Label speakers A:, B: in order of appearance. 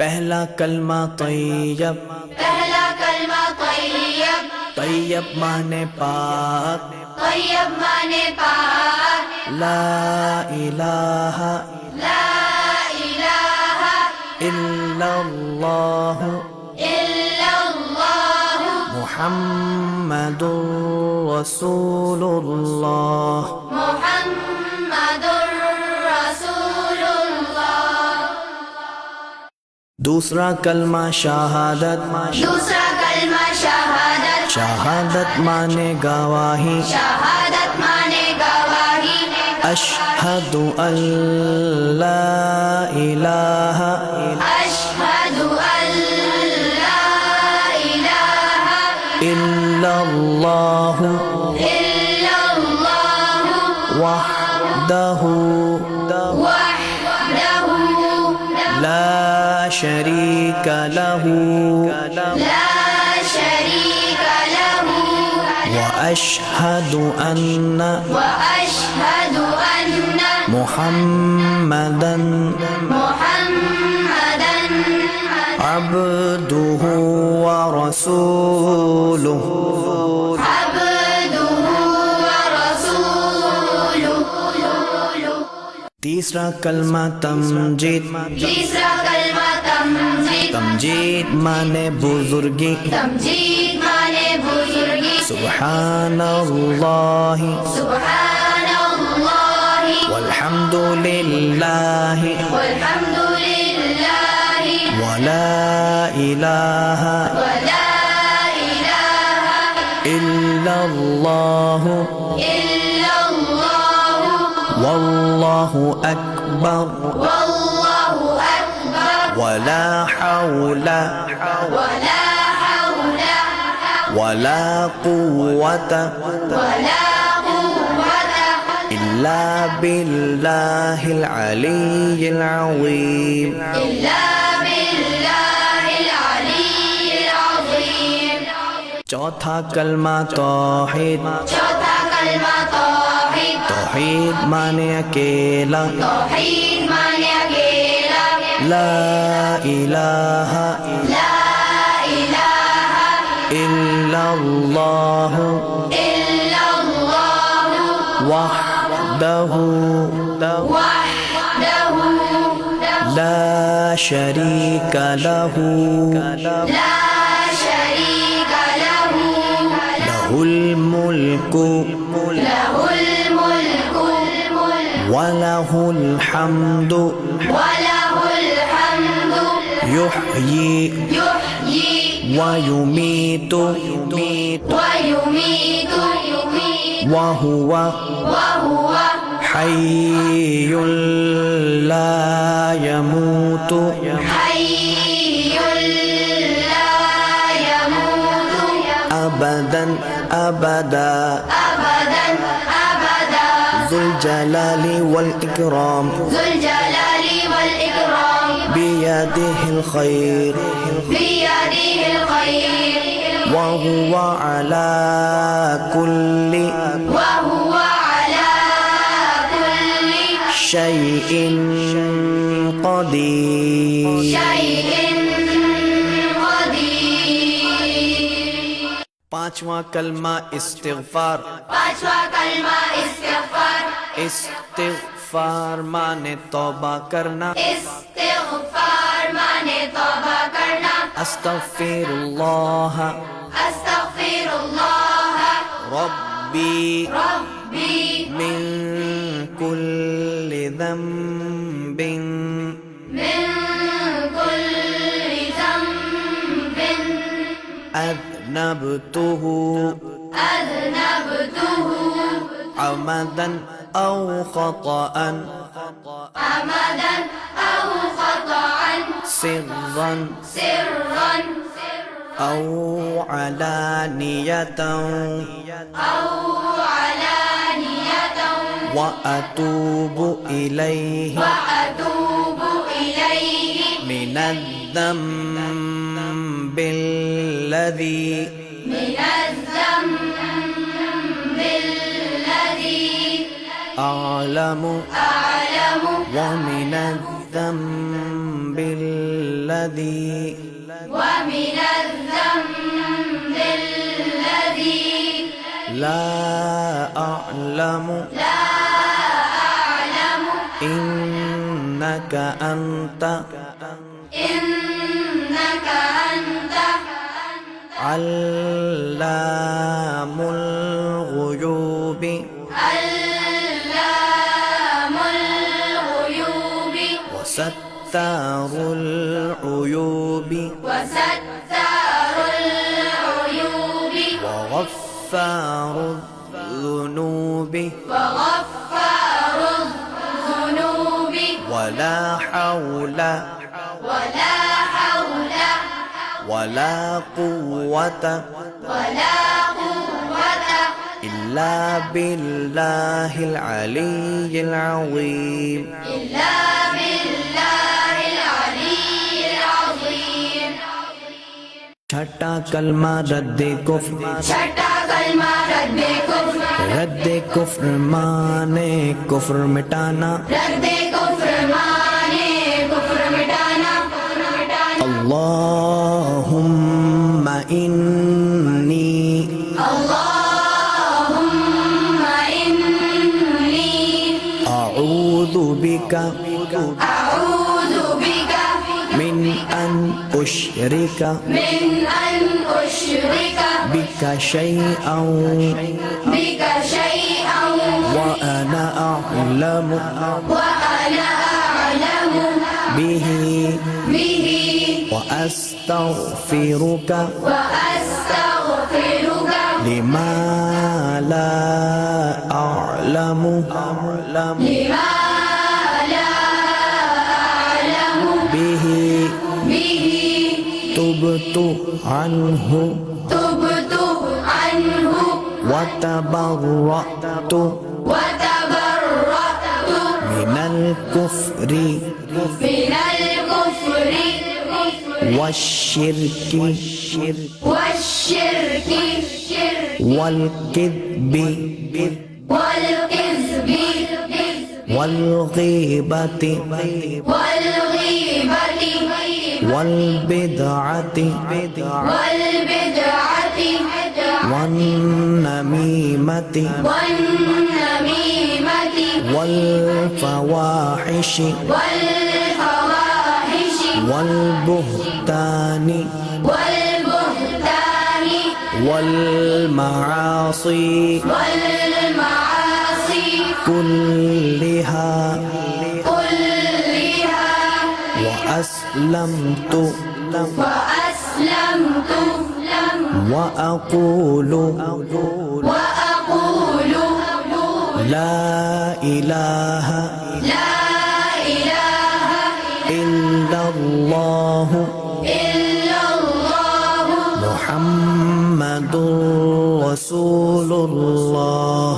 A: पहला कलमा तैयब,
B: पहला कलमा तैयब,
A: तैयब माने पाक,
B: तैयब माने पाक,
A: ला इलाहा
B: ला इलाहा
A: इल्लल्लाह
B: इल्लल्लाह
A: मुहम्मदुर रसूलुल्लाह।
B: मुहम्मदुर रसूलुल्लाह।
A: दूसरा कलमा शहादत,
B: दूसरा कलमा शहादत,
A: शहादत माने गवाही,
B: शहादत माने गवाही,
A: अशहदु अल्ला इलाहा
B: अशहदु अल्ला इलाहा
A: इल्लल्लाह
B: इल्लल्लाह
A: वहदहु
B: वहदहु
A: ला शरीक लहु
B: ला शरीक लहु
A: व अशहदु अन्ना
B: वअशहदु अन्न
A: मुहम्मदन
B: मुहम्मदन
A: अब्दुहु व रसूलुहु।
B: अब्दुहु व रसूलुहु।
A: तीसरा कलमा तमजीद,
B: तीसरा कलमा तमजीद,
A: तमजीद माने बुजुर्गी,
B: तमजीद माने बुजुर्गी,
A: सुब्हानल्लाहि
B: सुब्हानल्लाहि
A: वल्हम्दुलिल्लाहि
B: वल्हम्दुलिल्लाहि
A: वला इलाहा
B: वला इलाहा
A: इल्लल्लाह
B: इल्लल्लाह
A: वल्लाहु अकबर
B: वल्लाहु अकबर
A: वला हौला
B: वला हौला
A: वला कुव्वता
B: वला कुव्वता
A: इल्ला बिल्लाहिल अलिय्यिल अज़ीम।
B: इल्ला बिल्लाहिल अलिय्यिल अज़ीम।
A: चौथा कलमा तौहीद,
B: चौथा कलमा तौहीद,
A: तौहीद माने अकेला,
B: तौहीद माने अकेला,
A: ला इलाहा
B: ला इलाहा
A: इल्लल्लाह
B: इल्लल्लाह
A: वहदहु
B: वहदहु
A: ला शरीक लहु
B: ला शरीक लहु
A: लहुल मुल्कु
B: लहुल मुल्कु
A: वलहुल हम्दु
B: वलहुल हम्दु
A: युह्यी
B: युह्यी
A: वयुमीतु
B: वयुमीतु
A: वहुव
B: वहुव
A: हय्युल ला यमूतु
B: हय्युल ला यमूतु
A: अबदन अबदा
B: अबदन अबदा
A: ज़ुल जलाली वल इकराम
B: ज़ुल जलाली वल इकराम
A: बियदिहिल खैर
B: बियदिहिल खैर
A: वहुव अला कुल्लि
B: वहुव अला कुल्लि
A: शैइन क़दीर।
B: शैइन क़दीर।
A: पांचवा कलमा इस्तिग़फ़ार,
B: पांचवा कलमा इस्तिग़फ़ार,
A: इस्तिग़फ़ार माने तौबा करना,
B: इस्तिग़फ़ार माने तौबा करना,
A: अस्तग़फ़िरुल्लाह
B: अस्तग़फ़िरुल्लाह
A: रब्बी
B: रब्बी
A: मिन कुल्लि ज़ंबिन
B: मिन कुल्लि ज़ंबिन
A: अज़नबतुहु
B: अज़नबतुहु
A: अमदन औ ख़तअन
B: अमदन औ ख़तअन
A: सिर्रन
B: सिर्रन
A: औ अलानियतन
B: औ अलानियतन
A: व अतूबु इलैहि
B: वअतूबु इलैहि
A: मिनज़्ज़म्बिल्लज़ी
B: मिनज़्ज़म्बिल्लज़ी
A: अअलमु
B: أعلم
A: ومن الذنب الذي
B: ومن الذنب الذي
A: لا أعلم إنك أنت
B: إنك أنت
A: علام الغيوب
B: علام الغيوب
A: وستار العيوب
B: وستار العيوب
A: وغفار الذنوب
B: وغفار الذنوب
A: ولا حول
B: ولا حول
A: ولا قوة
B: ولا قوة
A: إلا بالله العلي العظيم
B: إلا بالله العلي العظيم
A: छठा कलमा रद्द कुफ्र
B: छठा कलमा रद्द कुफ्र
A: रद्द कुफ्र माने कुफ्र मिटाना
B: रद्द कुफ्र माने कुफ्र मिटाना
A: अल्लाहुम्मा इन्नी
B: अल्लाहुम्मा इन्नी
A: अऊज़ु बिका
B: अऊज़ु बिका
A: मिन अन उश्रिका
B: من أن أشرك
A: बिका शैअन
B: بك شيئا
A: وأنا أعلم
B: وأنا أعلم
A: به
B: به
A: وأستغفرك
B: وأستغفرك
A: لما لا أعلم
B: لما لا أعلم
A: به
B: به
A: تبت عنه
B: تبت عنه
A: وتبرأت
B: وتبرأت
A: من الكفر
B: من الكفر
A: والشرك
B: والشرك
A: والكذب
B: والكذب
A: والغيبة
B: والغيبة
A: والبدعة
B: والبدعة
A: والنميمة
B: والنميمة
A: والفواحش
B: والفواحش
A: والبهتان
B: والبهتان
A: والمعاصي
B: والمعاصي
A: كلها
B: كلها
A: وأسلمت
B: وأسلمت
A: وأقول
B: وأقول
A: لا إله
B: لا إله
A: إلا الله
B: إلا الله
A: محمد رسول الله